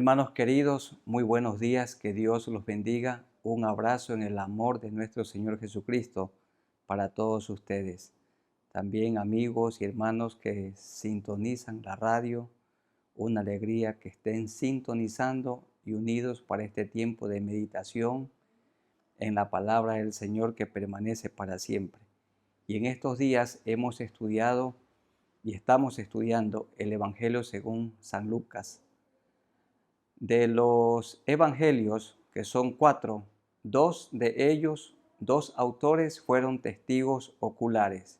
Hermanos queridos, muy buenos días, que Dios los bendiga. Un abrazo en el amor de nuestro Señor Jesucristo para todos ustedes. También amigos y hermanos que sintonizan la radio, una alegría que estén sintonizando y unidos para este tiempo de meditación en la palabra del Señor que permanece para siempre. Y en estos días hemos estudiado y estamos estudiando el Evangelio según San Lucas. De los evangelios, que son 4, 2 de ellos, 2 autores fueron testigos oculares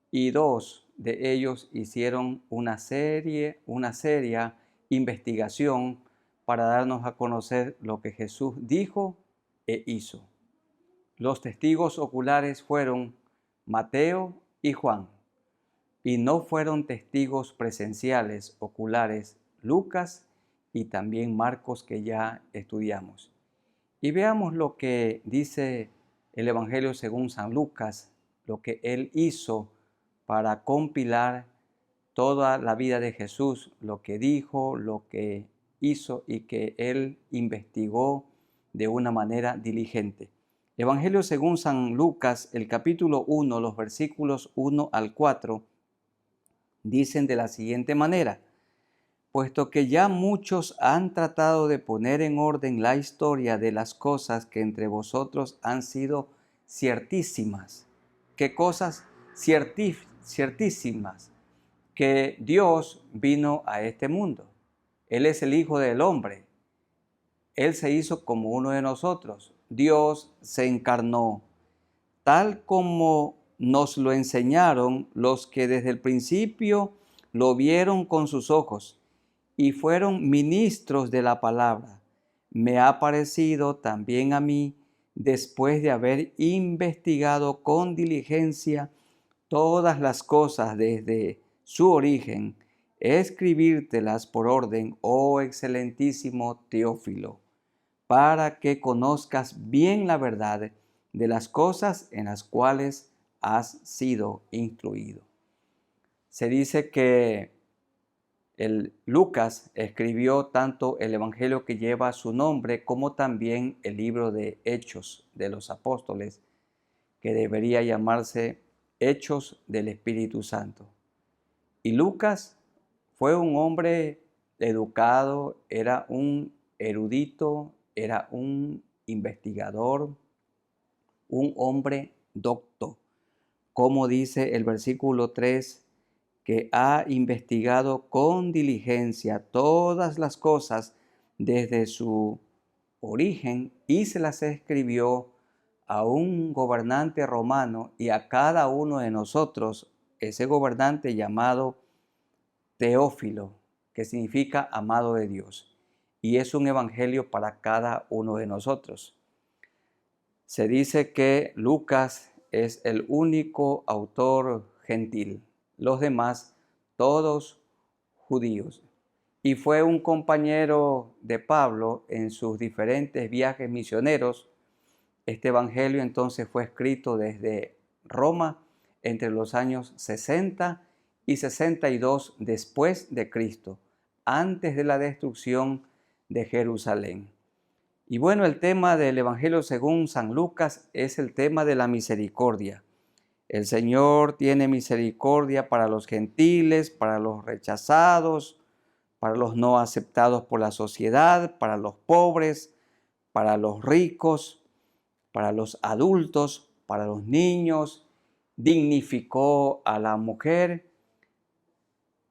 y 2 de ellos hicieron una seria investigación para darnos a conocer lo que Jesús dijo e hizo. Los testigos oculares fueron Mateo y Juan, y no fueron testigos presenciales oculares Lucas y también Marcos, que ya estudiamos. Y veamos lo que dice el Evangelio según San Lucas, lo que él hizo para compilar toda la vida de Jesús, lo que dijo, lo que hizo y que él investigó de una manera diligente. Evangelio según San Lucas, el capítulo 1, los versículos 1 al 4, dicen de la siguiente manera: puesto que ya muchos han tratado de poner en orden la historia de las cosas que entre vosotros han sido ciertísimas. ¿Qué cosas? Ciertísimas. Que Dios vino a este mundo. Él es el Hijo del Hombre. Él se hizo como uno de nosotros. Dios se encarnó, tal como nos lo enseñaron los que desde el principio lo vieron con sus ojos y fueron ministros de la palabra. Me ha parecido también a mí, después de haber investigado con diligencia todas las cosas desde su origen, escribírtelas por orden, oh excelentísimo Teófilo, para que conozcas bien la verdad de las cosas en las cuales has sido instruido. Se dice que Lucas escribió tanto el Evangelio que lleva su nombre como también el libro de Hechos de los Apóstoles, que debería llamarse Hechos del Espíritu Santo. Y Lucas fue un hombre educado, era un erudito, era un investigador, un hombre docto, como dice el versículo 3, que ha investigado con diligencia todas las cosas desde su origen y se las escribió a un gobernante romano y a cada uno de nosotros, ese gobernante llamado Teófilo, que significa amado de Dios, y es un evangelio para cada uno de nosotros. Se dice que Lucas es el único autor gentil, los demás todos judíos, y fue un compañero de Pablo en sus diferentes viajes misioneros. Este evangelio entonces fue escrito desde Roma entre los años 60 y 62 después de Cristo, antes de la destrucción de Jerusalén. Y bueno, el tema del Evangelio según San Lucas es el tema de la misericordia. El Señor tiene misericordia para los gentiles, para los rechazados, para los no aceptados por la sociedad, para los pobres, para los ricos, para los adultos, para los niños. Dignificó a la mujer.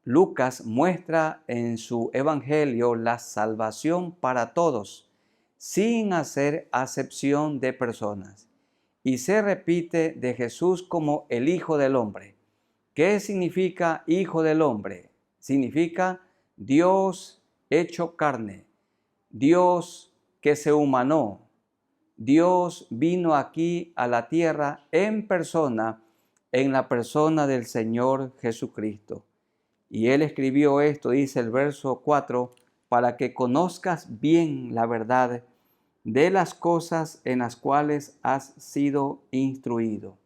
Lucas muestra en su evangelio la salvación para todos, sin hacer acepción de personas. Y se repite de Jesús como el Hijo del Hombre. ¿Qué significa Hijo del Hombre? Significa Dios hecho carne, Dios que se humanó. Dios vino aquí a la tierra en persona, en la persona del Señor Jesucristo. Y Él escribió esto, dice el verso 4, para que conozcas bien la verdad de las cosas en las cuales has sido instruido.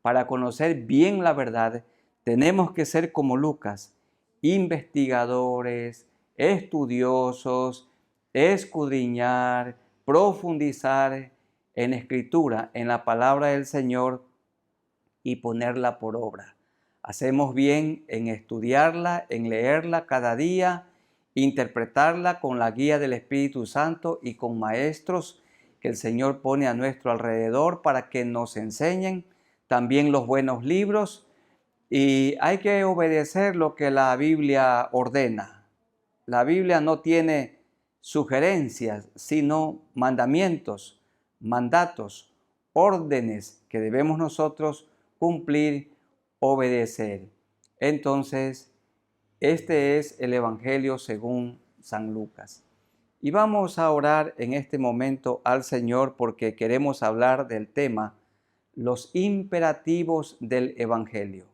Para conocer bien la verdad, tenemos que ser como Lucas, investigadores, estudiosos, escudriñar, profundizar en Escritura, en la palabra del Señor y ponerla por obra. Hacemos bien en estudiarla, en leerla cada día, interpretarla con la guía del Espíritu Santo y con maestros que el Señor pone a nuestro alrededor para que nos enseñen también los buenos libros. Y hay que obedecer lo que la Biblia ordena. La Biblia no tiene sugerencias, sino mandamientos, mandatos, órdenes que debemos nosotros cumplir, obedecer. Entonces, este es el Evangelio según San Lucas. Y vamos a orar en este momento al Señor porque queremos hablar del tema, los imperativos del Evangelio.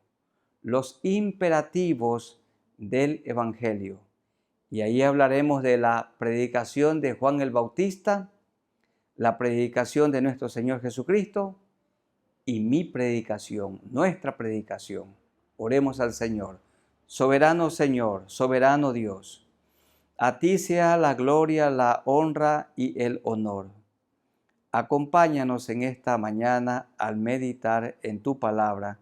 Los imperativos del Evangelio. Y ahí hablaremos de la predicación de Juan el Bautista, la predicación de nuestro Señor Jesucristo y mi predicación, nuestra predicación. Oremos al Señor. Soberano Señor, soberano Dios, a ti sea la gloria, la honra y el honor. Acompáñanos en esta mañana al meditar en tu palabra,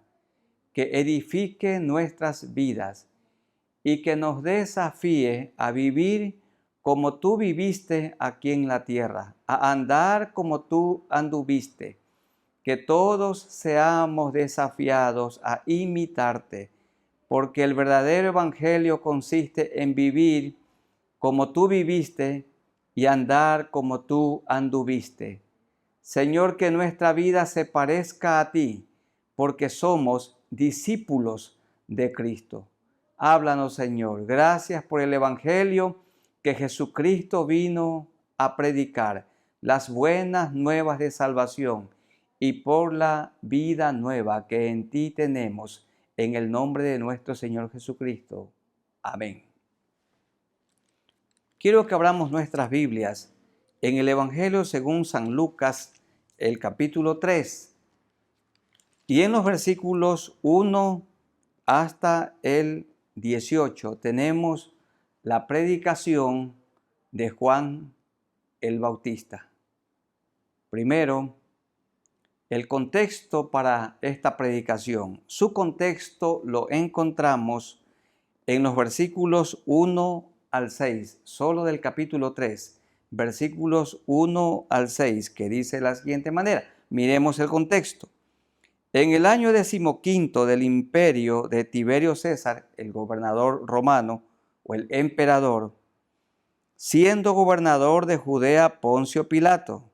que edifique nuestras vidas y que nos desafíe a vivir como tú viviste aquí en la tierra, a andar como tú anduviste, que todos seamos desafiados a imitarte, porque el verdadero evangelio consiste en vivir como tú viviste y andar como tú anduviste. Señor, que nuestra vida se parezca a ti, porque somos discípulos de Cristo. Háblanos, Señor. Gracias por el evangelio que Jesucristo vino a predicar, las buenas nuevas de salvación y por la vida nueva que en ti tenemos, en el nombre de nuestro Señor Jesucristo. Amén. Quiero que abramos nuestras Biblias en el Evangelio según San Lucas, el capítulo 3, y en los versículos 1 hasta el 18 tenemos la predicación de Juan el Bautista. Primero, el contexto para esta predicación. Su contexto lo encontramos en los versículos 1 al 6, solo del capítulo 3, versículos 1 al 6, que dice de la siguiente manera. Miremos el contexto. En el año 15 del imperio de Tiberio César, el gobernador romano o el emperador, siendo gobernador de Judea Poncio Pilato,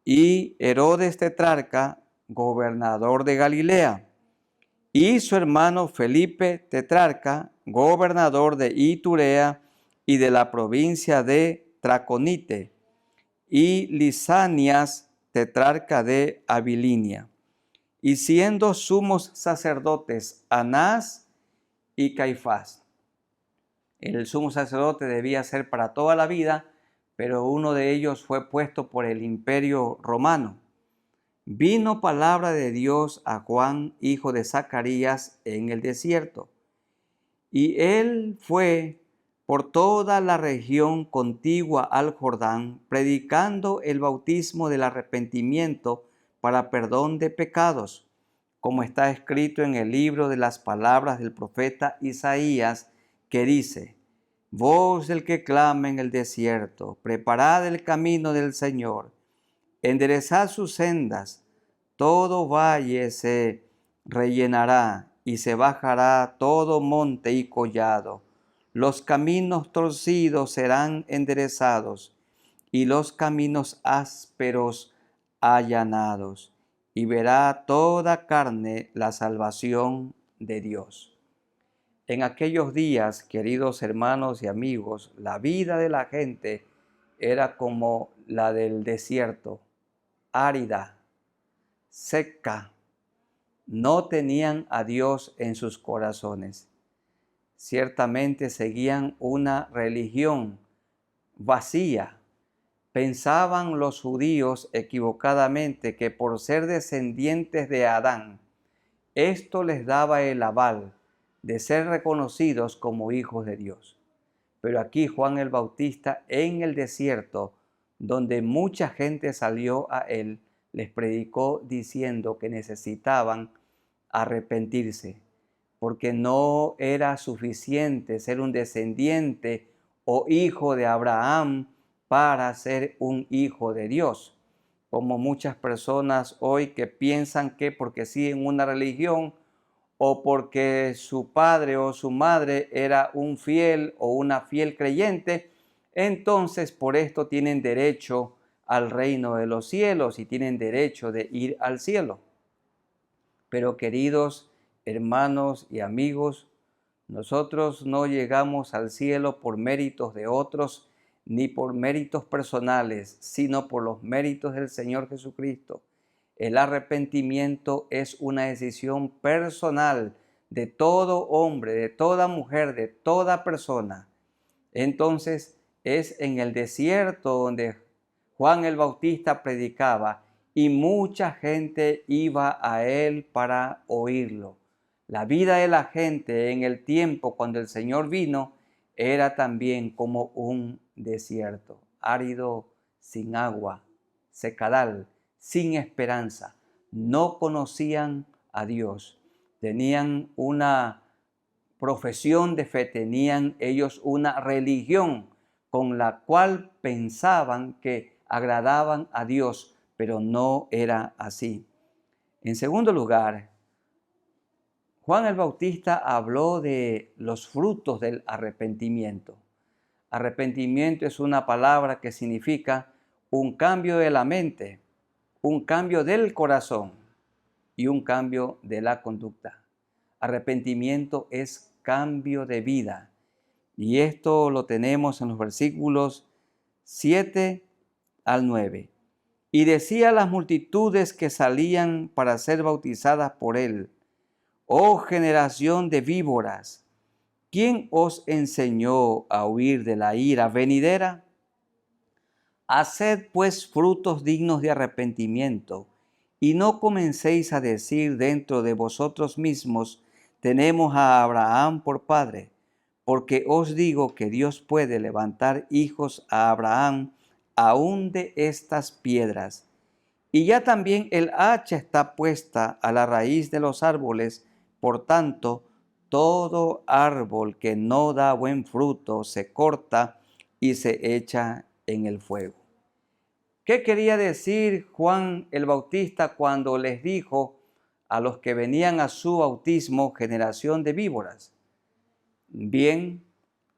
y Herodes tetrarca, gobernador de Galilea, y su hermano Felipe tetrarca, gobernador de Iturea y de la provincia de Traconite, y Lisanias tetrarca de Abilinia, y siendo sumos sacerdotes Anás y Caifás. El sumo sacerdote debía ser para toda la vida, pero uno de ellos fue puesto por el imperio romano. Vino palabra de Dios a Juan, hijo de Zacarías, en el desierto. Y él fue por toda la región contigua al Jordán, predicando el bautismo del arrepentimiento para perdón de pecados, como está escrito en el libro de las palabras del profeta Isaías, que dice: voz del que clama en el desierto, preparad el camino del Señor, enderezad sus sendas, todo valle se rellenará y se bajará todo monte y collado. Los caminos torcidos serán enderezados y los caminos ásperos allanados, y verá toda carne la salvación de Dios. En aquellos días, queridos hermanos y amigos, la vida de la gente era como la del desierto, árida, seca. No tenían a Dios en sus corazones. Ciertamente seguían una religión vacía. Pensaban los judíos equivocadamente que por ser descendientes de Adán, esto les daba el aval de ser reconocidos como hijos de Dios. Pero aquí Juan el Bautista, en el desierto, donde mucha gente salió a él, les predicó diciendo que necesitaban arrepentirse, porque no era suficiente ser un descendiente o hijo de Abraham para ser un hijo de Dios. Como muchas personas hoy que piensan que porque siguen una religión o porque su padre o su madre era un fiel o una fiel creyente, entonces por esto tienen derecho al reino de los cielos y tienen derecho de ir al cielo. Pero queridos hermanos y amigos, nosotros no llegamos al cielo por méritos de otros ni por méritos personales, sino por los méritos del Señor Jesucristo. El arrepentimiento es una decisión personal de todo hombre, de toda mujer, de toda persona. Entonces es en el desierto donde Juan el Bautista predicaba y mucha gente iba a él para oírlo. La vida de la gente en el tiempo cuando el Señor vino era también como un desierto, árido, sin agua, secadal, sin esperanza. No conocían a Dios. Tenían una profesión de fe, tenían ellos una religión con la cual pensaban que agradaban a Dios, pero no era así. En segundo lugar, Juan el Bautista habló de los frutos del arrepentimiento. Arrepentimiento es una palabra que significa un cambio de la mente, un cambio del corazón y un cambio de la conducta. Arrepentimiento es cambio de vida. Y esto lo tenemos en los versículos 7 al 9. Y decía a las multitudes que salían para ser bautizadas por él: oh generación de víboras, ¿quién os enseñó a huir de la ira venidera? Haced pues frutos dignos de arrepentimiento, y no comencéis a decir dentro de vosotros mismos: tenemos a Abraham por padre, porque os digo que Dios puede levantar hijos a Abraham aún de estas piedras. Y ya también el hacha está puesta a la raíz de los árboles, por tanto, todo árbol que no da buen fruto se corta y se echa en el fuego. ¿Qué quería decir Juan el Bautista cuando les dijo a los que venían a su bautismo, generación de víboras? Bien,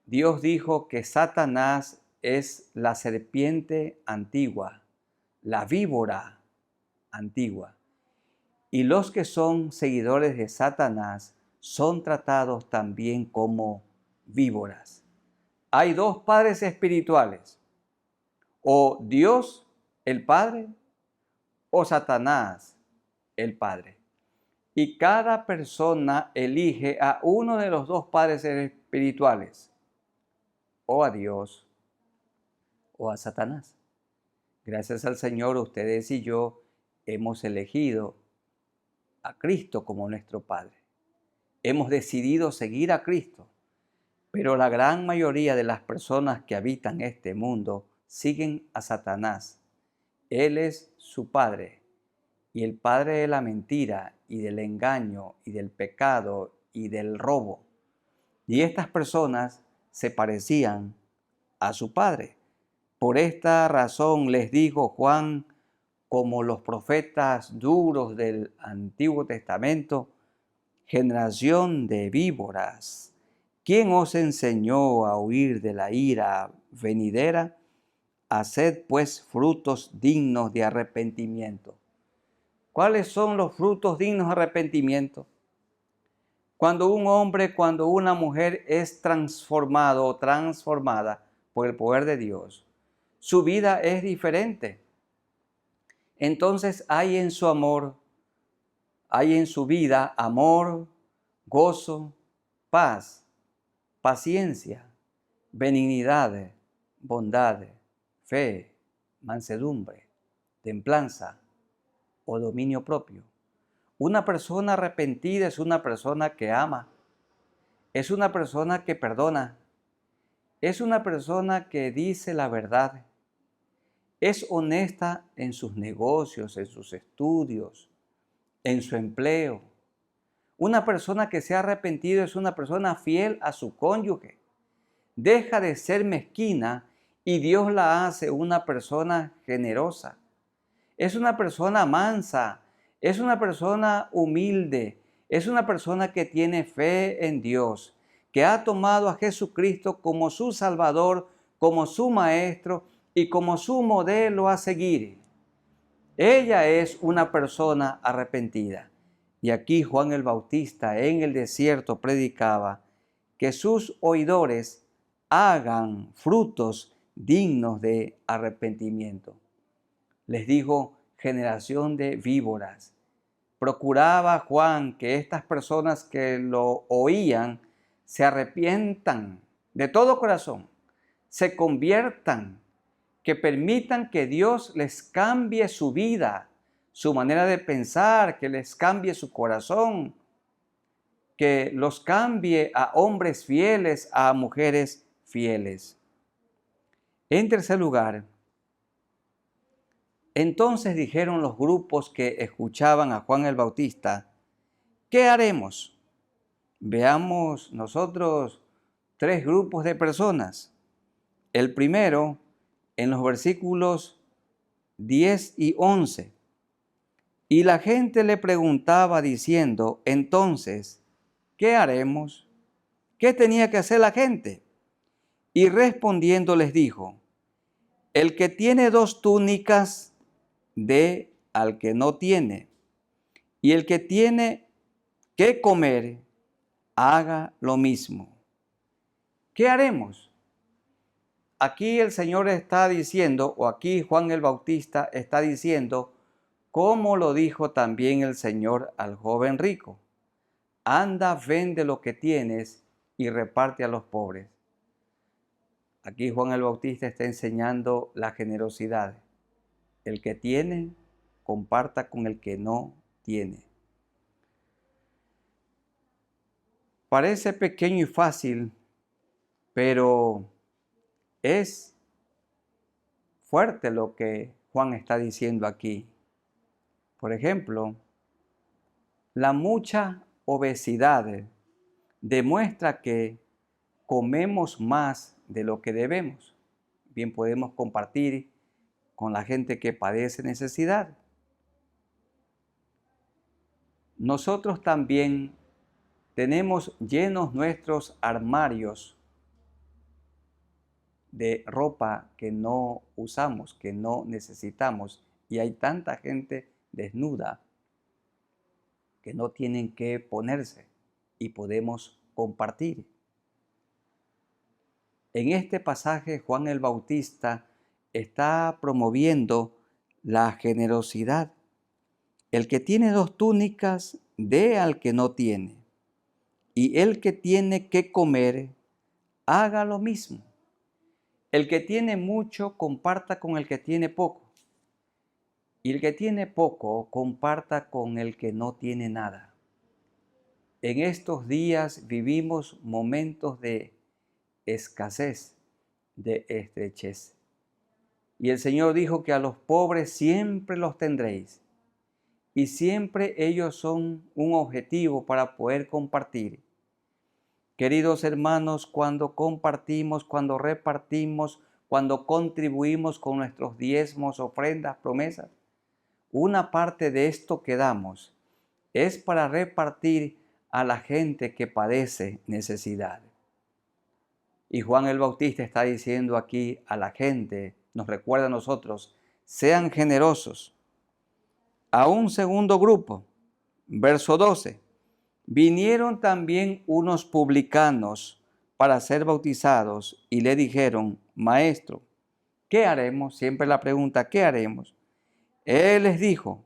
Dios dijo que Satanás es la serpiente antigua, la víbora antigua. Y los que son seguidores de Satanás son tratados también como víboras. Hay dos padres espirituales: o Dios el Padre o Satanás el Padre. Y cada persona elige a uno de los dos padres espirituales, o a Dios o a Satanás. Gracias al Señor, ustedes y yo hemos elegido a Cristo como nuestro Padre. Hemos decidido seguir a Cristo, pero la gran mayoría de las personas que habitan este mundo siguen a Satanás. Él es su padre, y el padre de la mentira y del engaño y del pecado y del robo. Y estas personas se parecían a su padre. Por esta razón les dijo Juan, como los profetas duros del Antiguo Testamento: generación de víboras, ¿quién os enseñó a huir de la ira venidera? Haced pues frutos dignos de arrepentimiento. ¿Cuáles son los frutos dignos de arrepentimiento? Cuando un hombre, cuando una mujer es transformado o transformada por el poder de Dios, su vida es diferente. Entonces hay en su amor, hay en su vida amor, gozo, paz, paciencia, benignidad, bondad, fe, mansedumbre, templanza o dominio propio. Una persona arrepentida es una persona que ama, es una persona que perdona, es una persona que dice la verdad, es honesta en sus negocios, en sus estudios, en su empleo. Una persona que se ha arrepentido es una persona fiel a su cónyuge. Deja de ser mezquina y Dios la hace una persona generosa. Es una persona mansa, es una persona humilde, es una persona que tiene fe en Dios, que ha tomado a Jesucristo como su Salvador, como su Maestro y como su modelo a seguir. Ella es una persona arrepentida. Y aquí Juan el Bautista en el desierto predicaba que sus oidores hagan frutos dignos de arrepentimiento. Les dijo, generación de víboras. Procuraba Juan que estas personas que lo oían se arrepientan de todo corazón, se conviertan, que permitan que Dios les cambie su vida, su manera de pensar, que les cambie su corazón, que los cambie a hombres fieles, a mujeres fieles. En tercer lugar, entonces dijeron los grupos que escuchaban a Juan el Bautista, ¿qué haremos? Veamos nosotros 3 grupos de personas. El primero, en los versículos 10 y 11. Y la gente le preguntaba diciendo, entonces, ¿qué haremos? ¿Qué tenía que hacer la gente? Y respondiendo les dijo, el que tiene 2 túnicas, dé al que no tiene, y el que tiene que comer, haga lo mismo. ¿Qué haremos? Aquí el Señor está diciendo, o aquí Juan el Bautista está diciendo, como lo dijo también el Señor al joven rico, anda, vende lo que tienes y reparte a los pobres. Aquí Juan el Bautista está enseñando la generosidad. El que tiene, comparta con el que no tiene. Parece pequeño y fácil, pero es fuerte lo que Juan está diciendo aquí. Por ejemplo, la mucha obesidad demuestra que comemos más de lo que debemos. Bien podemos compartir con la gente que padece necesidad. Nosotros también tenemos llenos nuestros armarios de ropa que no usamos, que no necesitamos, y hay tanta gente desnuda que no tienen que ponerse y podemos compartir. En este pasaje Juan el Bautista está promoviendo la generosidad. El que tiene 2 túnicas, dé al que no tiene, y el que tiene que comer, haga lo mismo. El que tiene mucho, comparta con el que tiene poco. Y el que tiene poco, comparta con el que no tiene nada. En estos días vivimos momentos de escasez, de estrechez. Y el Señor dijo que a los pobres siempre los tendréis. Y siempre ellos son un objetivo para poder compartir. Queridos hermanos, cuando compartimos, cuando repartimos, cuando contribuimos con nuestros diezmos, ofrendas, promesas, una parte de esto que damos es para repartir a la gente que padece necesidad. Y Juan el Bautista está diciendo aquí a la gente, nos recuerda a nosotros, sean generosos. A un segundo grupo, verso 12. Vinieron también unos publicanos para ser bautizados y le dijeron, Maestro, ¿qué haremos? Siempre la pregunta, ¿qué haremos? Él les dijo,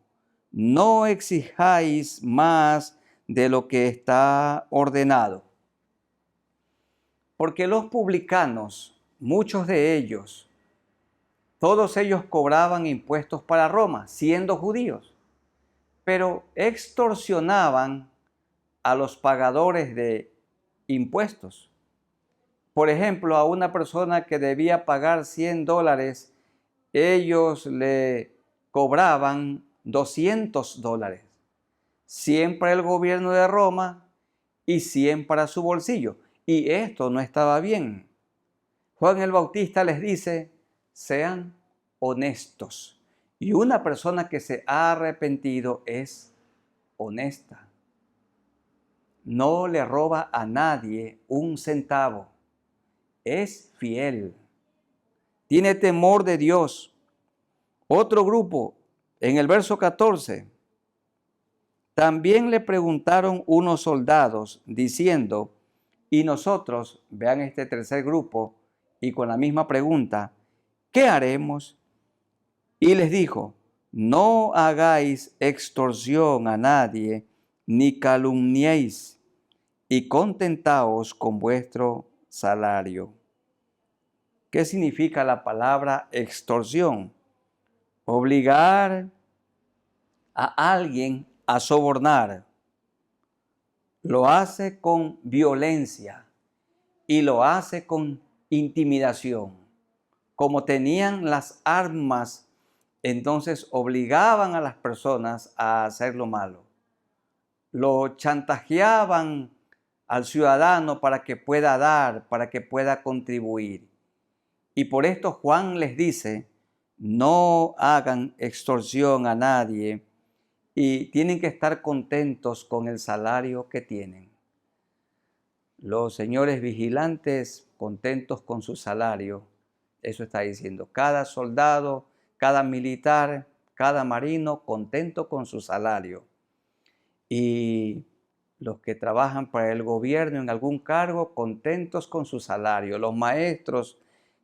no exijáis más de lo que está ordenado. Porque los publicanos, muchos de ellos, todos ellos cobraban impuestos para Roma, siendo judíos, pero extorsionaban a los pagadores de impuestos. Por ejemplo, a una persona que debía pagar $100, ellos le cobraban $200. 100 para el gobierno de Roma y 100 para su bolsillo. Y esto no estaba bien. Juan el Bautista les dice, sean honestos. Y una persona que se ha arrepentido es honesta. No le roba a nadie un centavo. Es fiel. Tiene temor de Dios. Otro grupo, en el verso 14, también le preguntaron unos soldados diciendo, y nosotros, vean este tercer grupo, y con la misma pregunta, ¿qué haremos? Y les dijo, no hagáis extorsión a nadie, ni calumniéis, y contentaos con vuestro salario. ¿Qué significa la palabra extorsión? Obligar a alguien a sobornar. Lo hace con violencia y lo hace con intimidación. Como tenían las armas, entonces obligaban a las personas a hacer lo malo. Lo chantajeaban al ciudadano para que pueda dar, para que pueda contribuir. Y por esto Juan les dice, no hagan extorsión a nadie y tienen que estar contentos con el salario que tienen. Los señores vigilantes contentos con su salario, eso está diciendo. Cada soldado, cada militar, cada marino contento con su salario. Y los que trabajan para el gobierno en algún cargo, contentos con su salario. Los maestros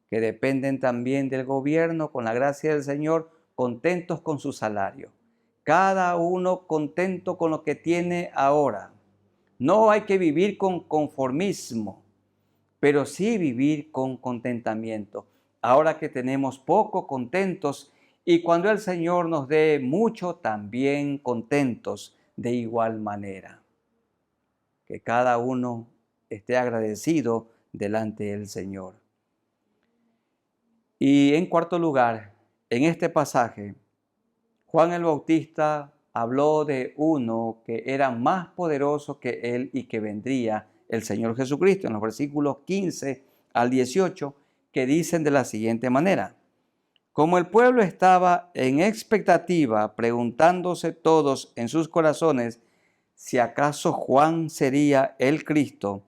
que dependen también del gobierno, con la gracia del Señor, contentos con su salario. Cada uno contento con lo que tiene ahora. No hay que vivir con conformismo, pero sí vivir con contentamiento. Ahora que tenemos poco, contentos, y cuando el Señor nos dé mucho, también contentos de igual manera. Que cada uno esté agradecido delante del Señor. Y en cuarto lugar, en este pasaje, Juan el Bautista habló de uno que era más poderoso que él y que vendría, el Señor Jesucristo, en los versículos 15 al 18, que dicen de la siguiente manera. Como el pueblo estaba en expectativa, preguntándose todos en sus corazones si acaso Juan sería el Cristo,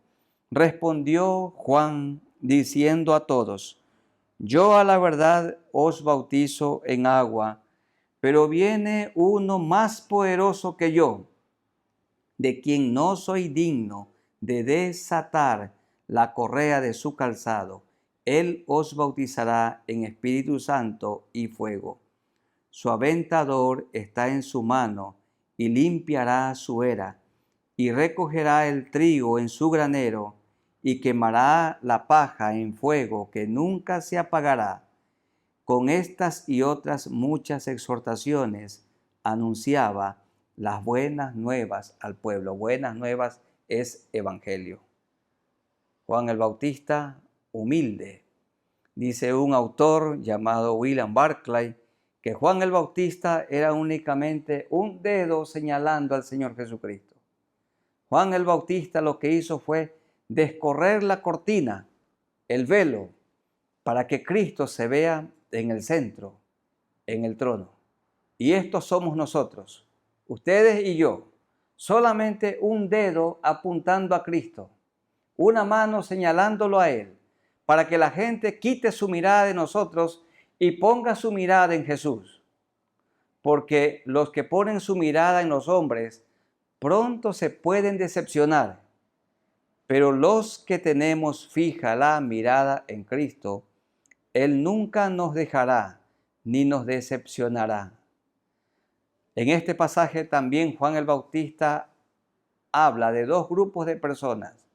respondió Juan diciendo a todos, yo a la verdad os bautizo en agua, pero viene uno más poderoso que yo, de quien no soy digno de desatar la correa de su calzado. Él os bautizará en Espíritu Santo y fuego. Su aventador está en su mano y limpiará su era y recogerá el trigo en su granero y quemará la paja en fuego que nunca se apagará. Con estas y otras muchas exhortaciones anunciaba las buenas nuevas al pueblo. Buenas nuevas es evangelio. Juan el Bautista, humilde. Dice un autor llamado William Barclay que Juan el Bautista era únicamente un dedo señalando al Señor Jesucristo. Juan el Bautista lo que hizo fue descorrer la cortina, el velo, para que Cristo se vea en el centro, en el trono. Y estos somos nosotros, ustedes y yo, solamente un dedo apuntando a Cristo, una mano señalándolo a Él, para que la gente quite su mirada de nosotros y ponga su mirada en Jesús. Porque los que ponen su mirada en los hombres pronto se pueden decepcionar, pero los que tenemos fija la mirada en Cristo, Él nunca nos dejará ni nos decepcionará. En este pasaje también Juan el Bautista habla de dos grupos de personas.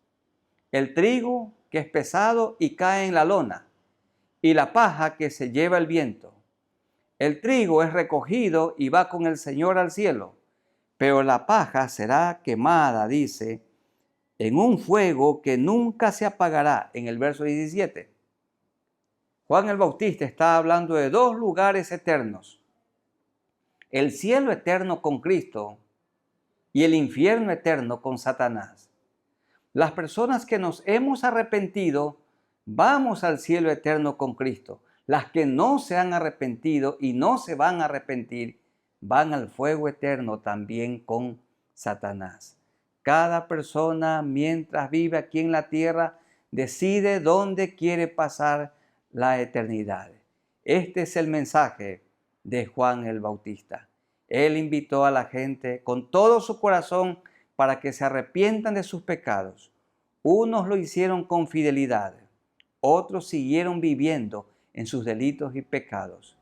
El trigo que es pesado y cae en la lona, y la paja que se lleva el viento. El trigo es recogido y va con el Señor al cielo, pero la paja será quemada, dice, en un fuego que nunca se apagará, en el verso 17. Juan el Bautista está hablando de dos lugares eternos. El cielo eterno con Cristo y el infierno eterno con Satanás. Las personas que nos hemos arrepentido, vamos al cielo eterno con Cristo. Las que no se han arrepentido y no se van a arrepentir, van al fuego eterno también con Satanás. Cada persona, mientras vive aquí en la tierra, decide dónde quiere pasar la eternidad. Este es el mensaje de Juan el Bautista. Él invitó a la gente con todo su corazón para que se arrepientan de sus pecados. Unos lo hicieron con fidelidad, otros siguieron viviendo en sus delitos y pecados.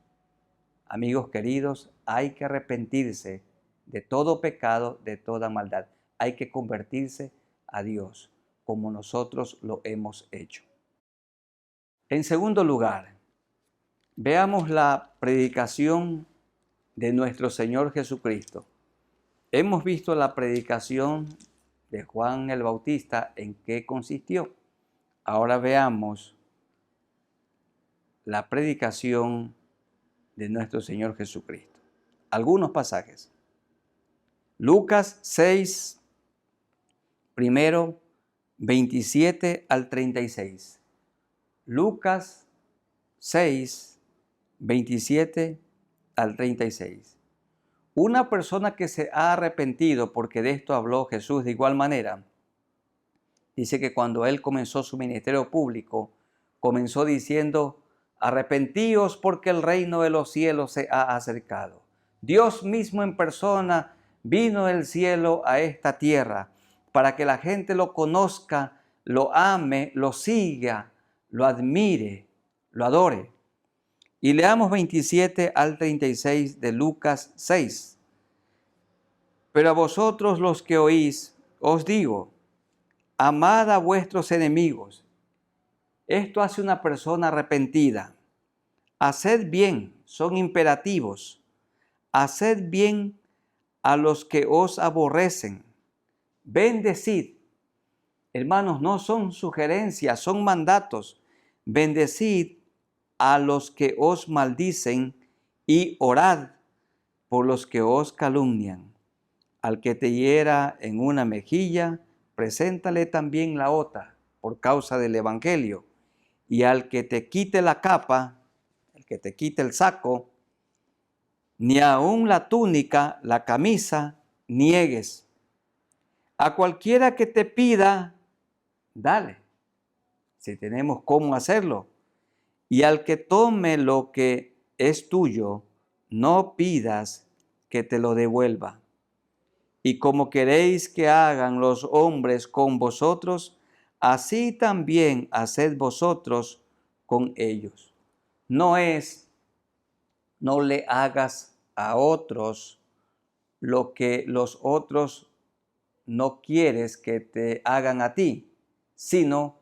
Amigos queridos, hay que arrepentirse de todo pecado, de toda maldad. Hay que convertirse a Dios, como nosotros lo hemos hecho. En segundo lugar, veamos la predicación de nuestro Señor Jesucristo. Hemos visto la predicación de Juan el Bautista, en qué consistió. Ahora veamos la predicación de nuestro Señor Jesucristo. Algunos pasajes. Lucas 6, primero, 27 al 36. Lucas 6, 27 al 36. Una persona que se ha arrepentido, porque de esto habló Jesús de igual manera, dice que cuando él comenzó su ministerio público, comenzó diciendo: arrepentíos porque el reino de los cielos se ha acercado. Dios mismo en persona vino del cielo a esta tierra para que la gente lo conozca, lo ame, lo siga, lo admire, lo adore. Y leamos 27 al 36 de Lucas 6. Pero a vosotros los que oís, os digo, amad a vuestros enemigos. Esto hace una persona arrepentida. Haced bien, son imperativos. Haced bien a los que os aborrecen. Bendecid. Hermanos, no son sugerencias, son mandatos. Bendecid a los que os maldicen y orad por los que os calumnian. Al que te hiera en una mejilla, preséntale también la otra por causa del evangelio. Y al que te quite la capa, el que te quite el saco, ni aun la túnica, la camisa, niegues. A cualquiera que te pida, dale, si tenemos cómo hacerlo. Y al que tome lo que es tuyo, no pidas que te lo devuelva. Y como queréis que hagan los hombres con vosotros, así también haced vosotros con ellos. No le hagas a otros lo que los otros no quieres que te hagan a ti, sino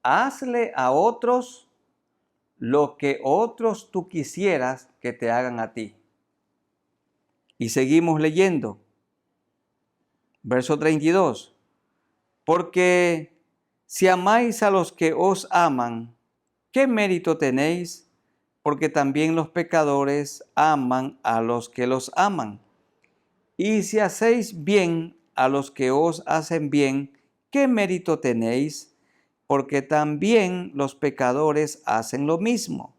hazle a otros lo que otros tú quisieras que te hagan a ti. Y seguimos leyendo. Verso 32. Porque si amáis a los que os aman, ¿qué mérito tenéis? Porque también los pecadores aman a los que los aman. Y si hacéis bien a los que os hacen bien, ¿qué mérito tenéis? Porque también los pecadores hacen lo mismo.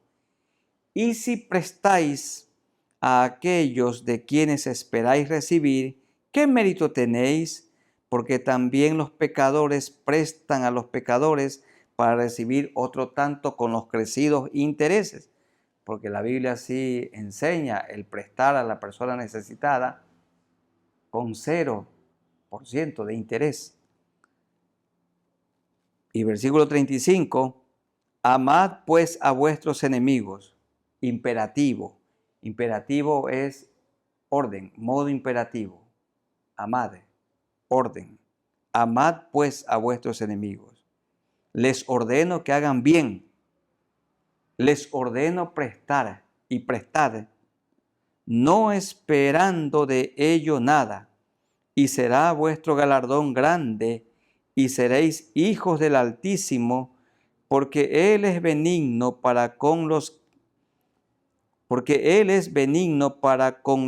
Y si prestáis a aquellos de quienes esperáis recibir, ¿qué mérito tenéis? Porque también los pecadores prestan a los pecadores para recibir otro tanto con los crecidos intereses. Porque la Biblia así enseña el prestar a la persona necesitada con 0% de interés. Y versículo 35, amad pues a vuestros enemigos. Imperativo. Imperativo es orden, modo imperativo. Amad, orden. Amad pues a vuestros enemigos. Les ordeno que hagan bien. Les ordeno prestar y prestad, no esperando de ello nada, y será vuestro galardón grande, y seréis hijos del Altísimo, porque Él es benigno para con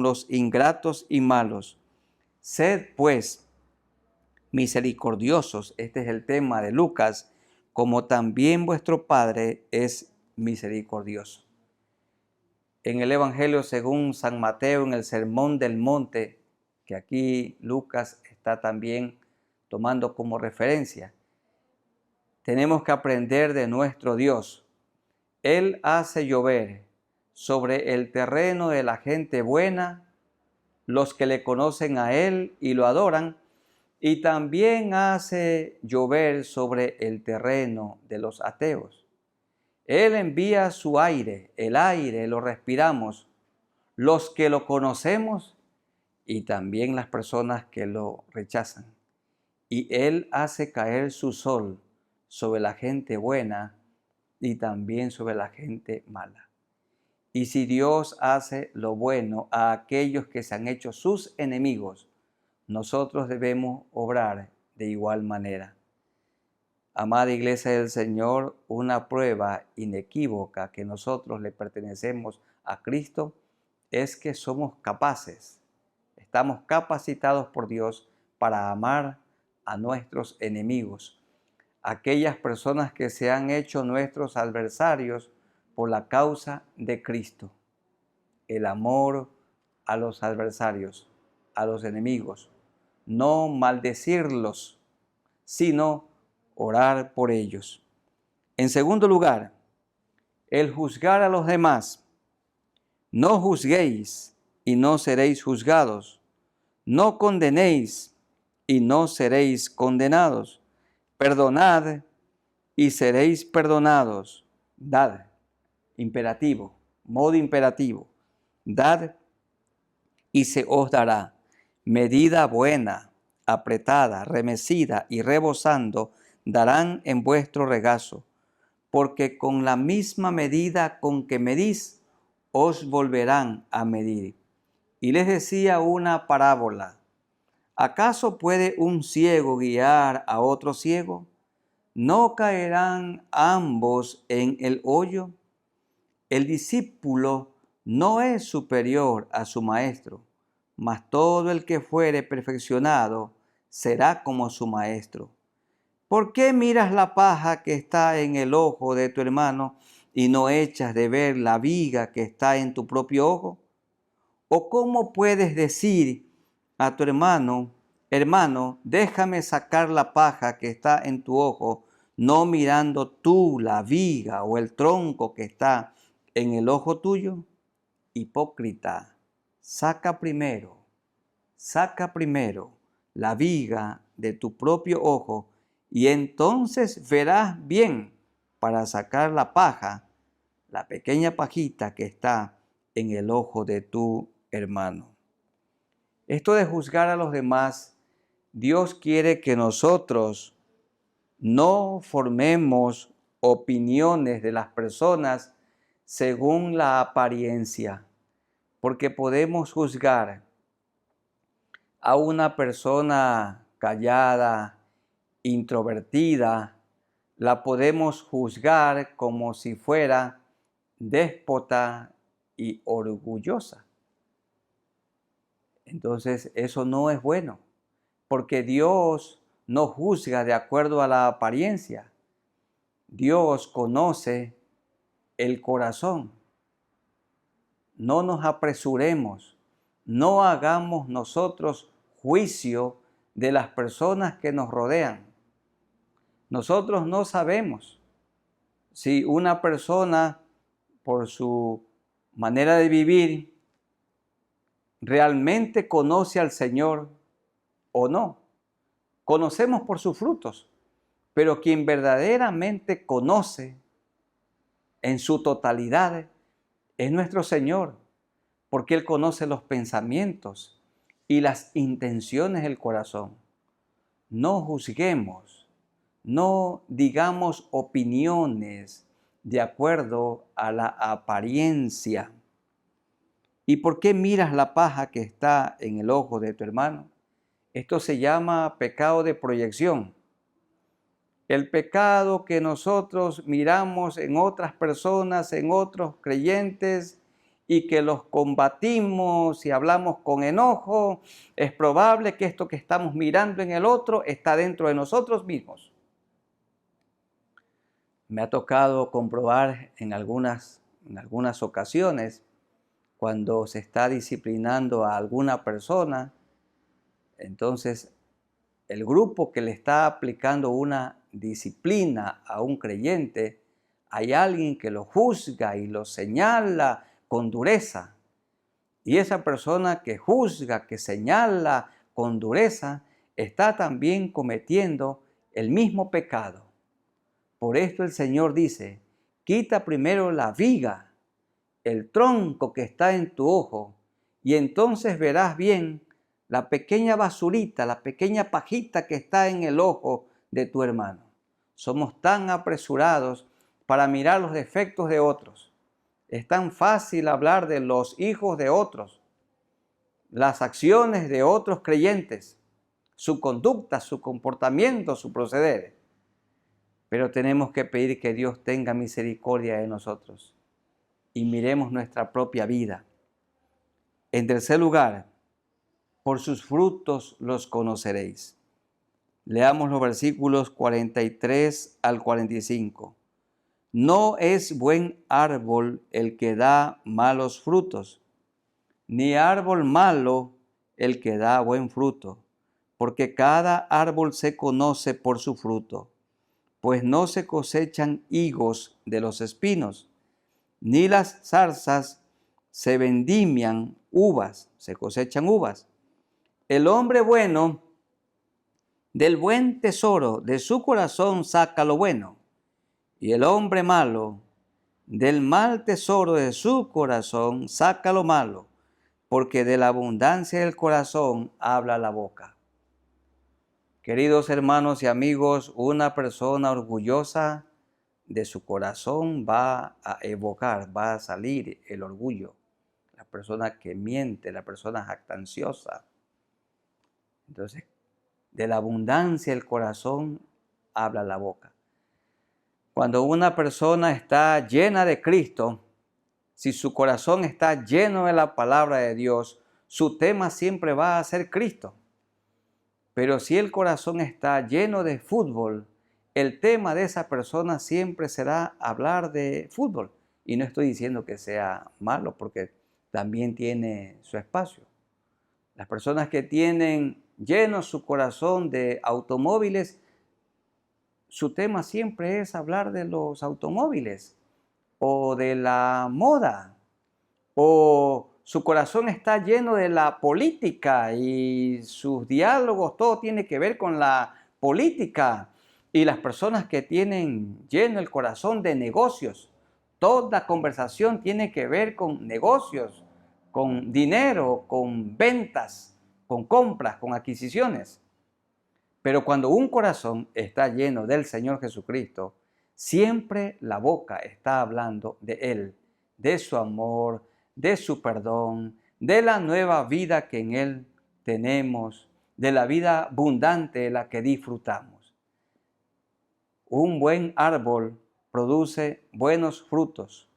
los ingratos y malos. Sed pues misericordiosos, este es el tema de Lucas, como también vuestro Padre es misericordioso. En el Evangelio según San Mateo, en el Sermón del Monte, que aquí Lucas está también tomando como referencia, tenemos que aprender de nuestro Dios. Él hace llover sobre el terreno de la gente buena, los que le conocen a Él y lo adoran, y también hace llover sobre el terreno de los ateos. Él envía su aire, el aire lo respiramos, los que lo conocemos y también las personas que lo rechazan. Y Él hace caer su sol sobre la gente buena y también sobre la gente mala. Y si Dios hace lo bueno a aquellos que se han hecho sus enemigos, nosotros debemos obrar de igual manera. Amada Iglesia del Señor, una prueba inequívoca que nosotros le pertenecemos a Cristo es que somos capaces, estamos capacitados por Dios para amar a nuestros enemigos, aquellas personas que se han hecho nuestros adversarios por la causa de Cristo. El amor a los adversarios, a los enemigos, no maldecirlos, sino orar por ellos. En segundo lugar, el juzgar a los demás. No juzguéis y no seréis juzgados. No condenéis y no seréis condenados. Perdonad y seréis perdonados. Dad, imperativo, modo imperativo. Dad y se os dará. Medida buena, apretada, remecida y rebosando, darán en vuestro regazo, porque con la misma medida con que medís, os volverán a medir. Y les decía una parábola. ¿Acaso puede un ciego guiar a otro ciego? ¿No caerán ambos en el hoyo? El discípulo no es superior a su maestro, mas todo el que fuere perfeccionado será como su maestro. ¿Por qué miras la paja que está en el ojo de tu hermano y no echas de ver la viga que está en tu propio ojo? ¿O cómo puedes decir a tu hermano, hermano, déjame sacar la paja que está en tu ojo, no mirando tú la viga o el tronco que está en el ojo tuyo? Hipócrita, saca primero la viga de tu propio ojo y entonces verás bien para sacar la paja, la pequeña pajita que está en el ojo de tu hermano. Esto de juzgar a los demás, Dios quiere que nosotros no formemos opiniones de las personas según la apariencia, porque podemos juzgar a una persona callada, introvertida, la podemos juzgar como si fuera déspota y orgullosa. Entonces eso no es bueno, porque Dios no juzga de acuerdo a la apariencia. Dios conoce el corazón. No nos apresuremos, no hagamos nosotros juicio de las personas que nos rodean. Nosotros no sabemos si una persona, por su manera de vivir, realmente conoce al Señor o no. Conocemos por sus frutos, pero quien verdaderamente conoce en su totalidad es nuestro Señor, porque Él conoce los pensamientos y las intenciones del corazón. No juzguemos, no digamos opiniones de acuerdo a la apariencia. ¿Y por qué miras la paja que está en el ojo de tu hermano? Esto se llama pecado de proyección. El pecado que nosotros miramos en otras personas, en otros creyentes, y que los combatimos y hablamos con enojo, es probable que esto que estamos mirando en el otro está dentro de nosotros mismos. Me ha tocado comprobar en algunas ocasiones cuando se está disciplinando a alguna persona, entonces el grupo que le está aplicando una disciplina a un creyente, hay alguien que lo juzga y lo señala con dureza. Y esa persona que juzga, que señala con dureza, está también cometiendo el mismo pecado. Por esto el Señor dice, quita primero la viga, el tronco que está en tu ojo, y entonces verás bien la pequeña basurita, la pequeña pajita que está en el ojo de tu hermano. Somos tan apresurados para mirar los defectos de otros. Es tan fácil hablar de los hijos de otros, las acciones de otros creyentes, su conducta, su comportamiento, su proceder. Pero tenemos que pedir que Dios tenga misericordia de nosotros y miremos nuestra propia vida. En tercer lugar, por sus frutos los conoceréis. Leamos los versículos 43 al 45. No es buen árbol el que da malos frutos, ni árbol malo el que da buen fruto, porque cada árbol se conoce por su fruto, pues no se cosechan higos de los espinos, ni las zarzas se vendimian uvas, se cosechan uvas. El hombre bueno del buen tesoro de su corazón saca lo bueno, y el hombre malo del mal tesoro de su corazón saca lo malo, porque de la abundancia del corazón habla la boca. Queridos hermanos y amigos, una persona orgullosa de su corazón va a evocar, va a salir el orgullo. La persona que miente, la persona jactanciosa. Entonces, de la abundancia del corazón habla la boca. Cuando una persona está llena de Cristo, si su corazón está lleno de la palabra de Dios, su tema siempre va a ser Cristo. Pero si el corazón está lleno de fútbol, el tema de esa persona siempre será hablar de fútbol. Y no estoy diciendo que sea malo, porque también tiene su espacio. Las personas que tienen lleno su corazón de automóviles, su tema siempre es hablar de los automóviles o de la moda, o su corazón está lleno de la política y sus diálogos, todo tiene que ver con la política. Y las personas que tienen lleno el corazón de negocios, toda conversación tiene que ver con negocios, con dinero, con ventas, con compras, con adquisiciones. Pero cuando un corazón está lleno del Señor Jesucristo, siempre la boca está hablando de Él, de su amor, de su perdón, de la nueva vida que en Él tenemos, de la vida abundante de la que disfrutamos. Un buen árbol produce buenos frutos.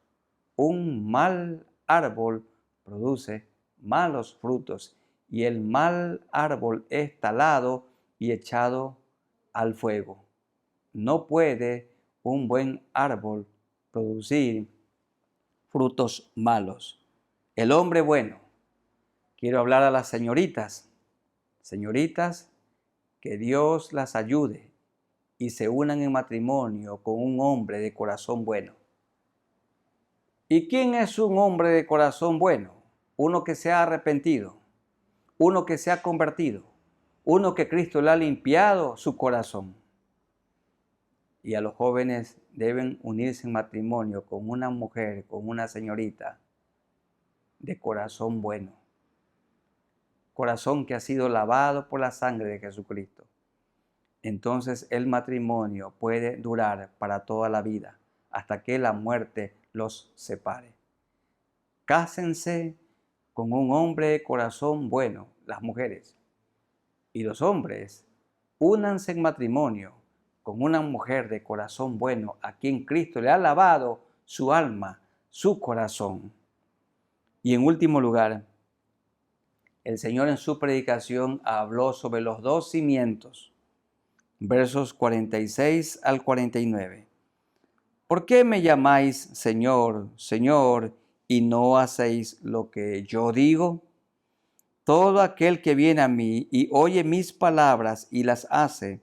Un mal árbol produce malos frutos. Y el mal árbol es talado y echado al fuego. No puede un buen árbol producir frutos malos. El hombre bueno, quiero hablar a las señoritas, que Dios las ayude y se unan en matrimonio con un hombre de corazón bueno. ¿Y quién es un hombre de corazón bueno? Uno que se ha arrepentido, uno que se ha convertido, uno que Cristo le ha limpiado su corazón. Y a los jóvenes deben unirse en matrimonio con una mujer, con una señorita de corazón bueno. Corazón que ha sido lavado por la sangre de Jesucristo. Entonces el matrimonio puede durar para toda la vida, hasta que la muerte los separe. Cásense con un hombre de corazón bueno, las mujeres. Y los hombres, únanse en matrimonio con una mujer de corazón bueno, a quien Cristo le ha lavado su alma, su corazón. Y en último lugar, el Señor en su predicación habló sobre los dos cimientos, versos 46 al 49. ¿Por qué me llamáis Señor, Señor, y no hacéis lo que yo digo? Todo aquel que viene a mí y oye mis palabras y las hace,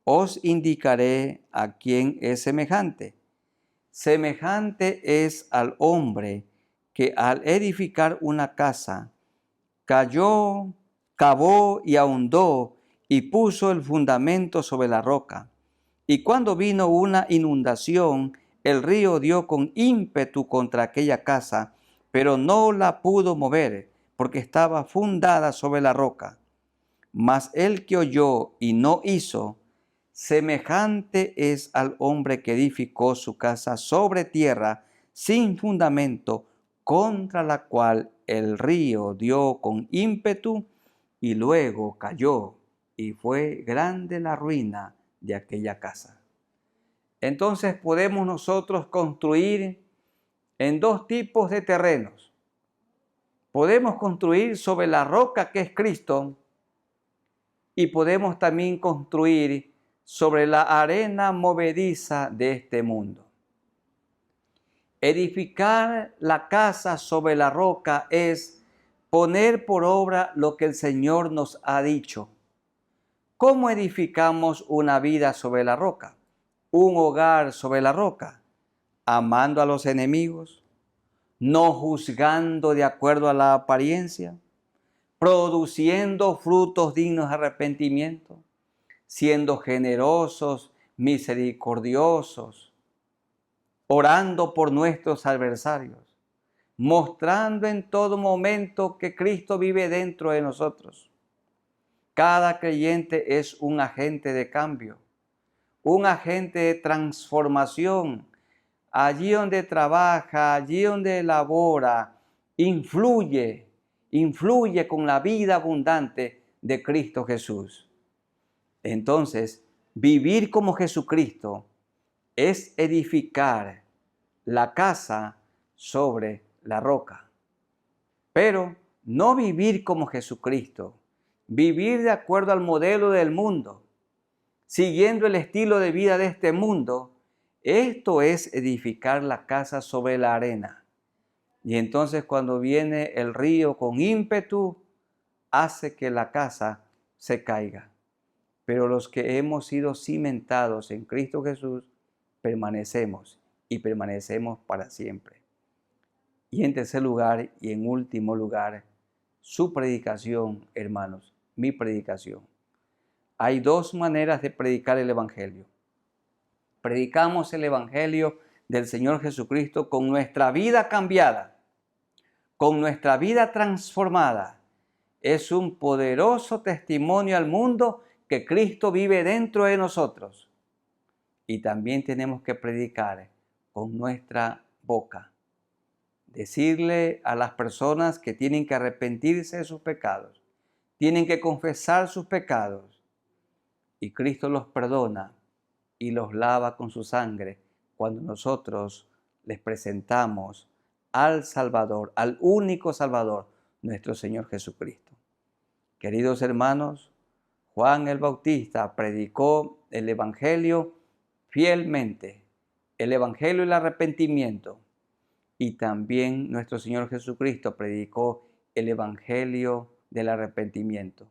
os indicaré a quién es semejante. Semejante es al hombre que al edificar una casa, cavó y ahondó y puso el fundamento sobre la roca. Y cuando vino una inundación, el río dio con ímpetu contra aquella casa, pero no la pudo mover, porque estaba fundada sobre la roca. Mas el que oyó y no hizo, semejante es al hombre que edificó su casa sobre tierra sin fundamento, contra la cual el río dio con ímpetu y luego cayó, y fue grande la ruina de aquella casa. Entonces podemos nosotros construir en dos tipos de terrenos. Podemos construir sobre la roca que es Cristo y podemos también construir sobre la arena movediza de este mundo. Edificar la casa sobre la roca es poner por obra lo que el Señor nos ha dicho. ¿Cómo edificamos una vida sobre la roca? Un hogar sobre la roca, amando a los enemigos, no juzgando de acuerdo a la apariencia, produciendo frutos dignos de arrepentimiento, siendo generosos, misericordiosos, orando por nuestros adversarios, mostrando en todo momento que Cristo vive dentro de nosotros. Cada creyente es un agente de cambio, un agente de transformación. Allí donde trabaja, allí donde labora, influye con la vida abundante de Cristo Jesús. Entonces, vivir como Jesucristo es edificar la casa sobre la roca. Pero no vivir como Jesucristo, vivir de acuerdo al modelo del mundo, siguiendo el estilo de vida de este mundo. Esto es edificar la casa sobre la arena. Y entonces cuando viene el río con ímpetu, hace que la casa se caiga. Pero los que hemos sido cimentados en Cristo Jesús, permanecemos y permanecemos para siempre. Y en tercer lugar y en último lugar, su predicación, hermanos, mi predicación. Hay dos maneras de predicar el Evangelio. Predicamos el Evangelio del Señor Jesucristo con nuestra vida cambiada, con nuestra vida transformada. Es un poderoso testimonio al mundo que Cristo vive dentro de nosotros. Y también tenemos que predicar con nuestra boca. Decirle a las personas que tienen que arrepentirse de sus pecados, tienen que confesar sus pecados. Y Cristo los perdona y los lava con su sangre cuando nosotros les presentamos al Salvador, al único Salvador, nuestro Señor Jesucristo. Queridos hermanos, Juan el Bautista predicó el Evangelio fielmente, el Evangelio del arrepentimiento, y también nuestro Señor Jesucristo predicó el Evangelio del arrepentimiento.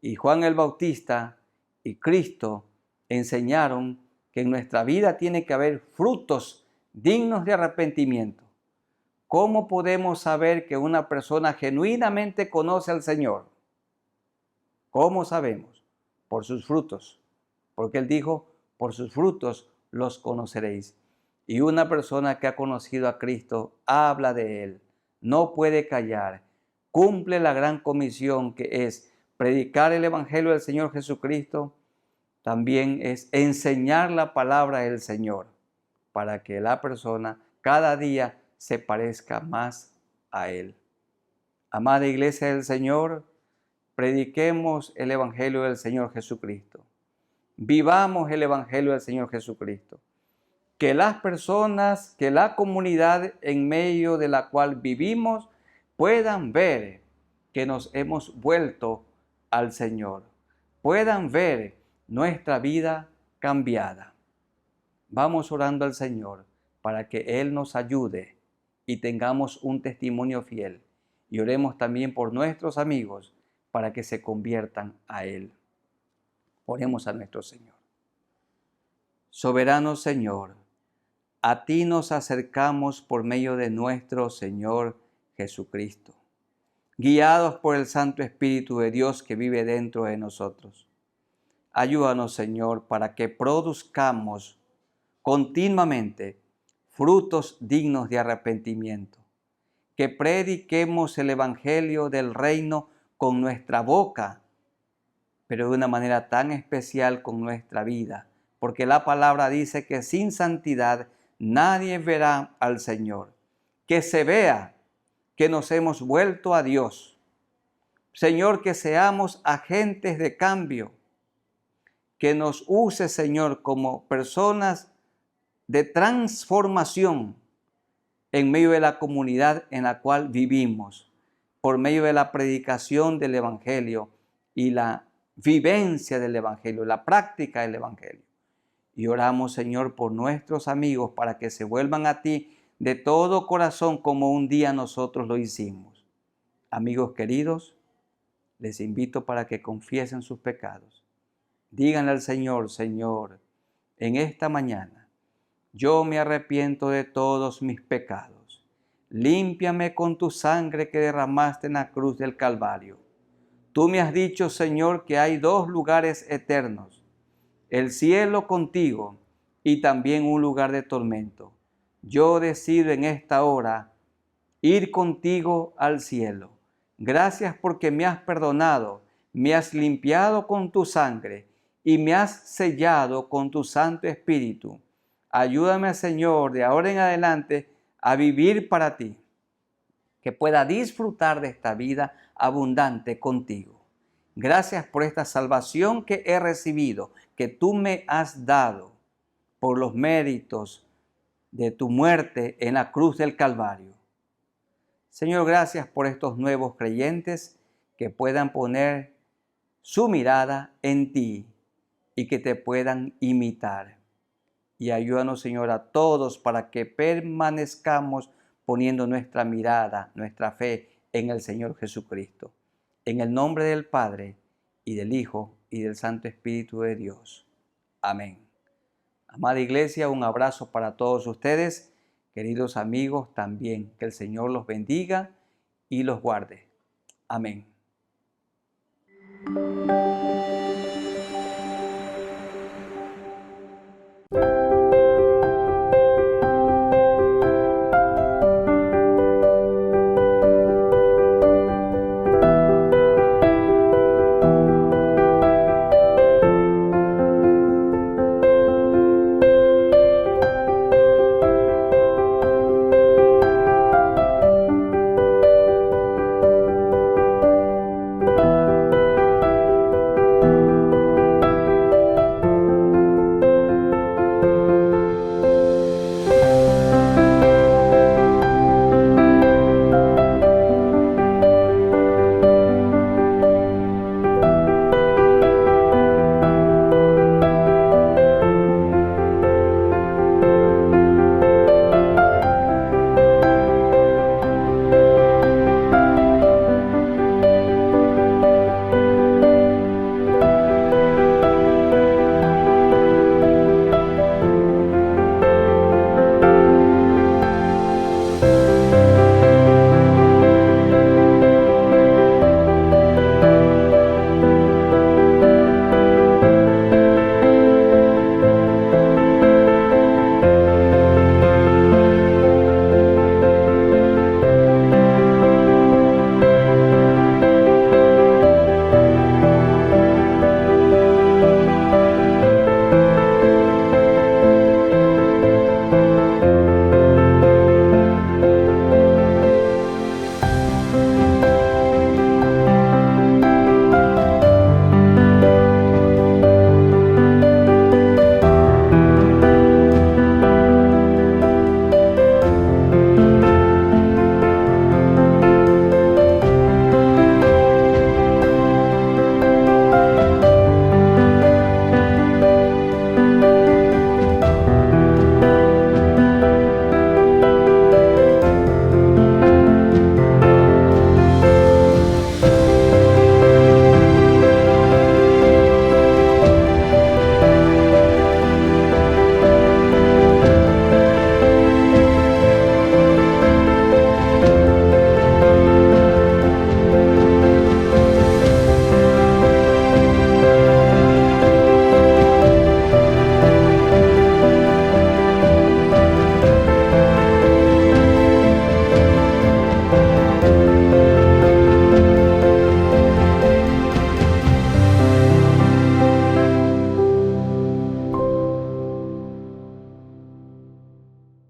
Y Juan el Bautista y Cristo enseñaron que en nuestra vida tiene que haber frutos dignos de arrepentimiento. ¿Cómo podemos saber que una persona genuinamente conoce al Señor? ¿Cómo sabemos? Por sus frutos. Porque Él dijo, por sus frutos los conoceréis. Y una persona que ha conocido a Cristo habla de Él, no puede callar, cumple la gran comisión que es predicar el Evangelio del Señor Jesucristo. También es enseñar la palabra del Señor para que la persona cada día se parezca más a Él. Amada Iglesia del Señor, prediquemos el Evangelio del Señor Jesucristo. Vivamos el Evangelio del Señor Jesucristo. que las personas, que la comunidad en medio de la cual vivimos puedan ver que nos hemos vuelto al Señor, puedan ver nuestra vida cambiada. Vamos orando al Señor para que Él nos ayude y tengamos un testimonio fiel. Y oremos también por nuestros amigos para que se conviertan a Él. Oremos a nuestro Señor. Soberano Señor, a ti nos acercamos por medio de nuestro Señor Jesucristo, guiados por el Santo Espíritu de Dios que vive dentro de nosotros. Ayúdanos, Señor, para que produzcamos continuamente frutos dignos de arrepentimiento, que prediquemos el Evangelio del Reino con nuestra boca, pero de una manera tan especial con nuestra vida, porque la palabra dice que sin santidad nadie verá al Señor. Que se vea que nos hemos vuelto a Dios. Señor, que seamos agentes de cambio, que nos use, Señor, como personas de transformación en medio de la comunidad en la cual vivimos, por medio de la predicación del Evangelio y la vivencia del Evangelio, la práctica del Evangelio. Y oramos, Señor, por nuestros amigos para que se vuelvan a ti de todo corazón como un día nosotros lo hicimos. Amigos queridos, les invito para que confiesen sus pecados. Díganle al Señor: Señor, en esta mañana yo me arrepiento de todos mis pecados. Límpiame con tu sangre que derramaste en la cruz del Calvario. Tú me has dicho, Señor, que hay dos lugares eternos: el cielo contigo y también un lugar de tormento. Yo decido en esta hora ir contigo al cielo. Gracias porque me has perdonado, me has limpiado con tu sangre y me has sellado con tu Santo Espíritu. Ayúdame, Señor, de ahora en adelante a vivir para ti, que pueda disfrutar de esta vida abundante contigo. Gracias por esta salvación que he recibido, que tú me has dado por los méritos de tu muerte en la cruz del Calvario. Señor, gracias por estos nuevos creyentes que puedan poner su mirada en ti y que te puedan imitar. Y ayúdanos, Señor, a todos para que permanezcamos poniendo nuestra mirada, nuestra fe en el Señor Jesucristo. En el nombre del Padre, y del Hijo, y del Santo Espíritu de Dios. Amén. Amada Iglesia, un abrazo para todos ustedes. Queridos amigos, también que el Señor los bendiga y los guarde. Amén.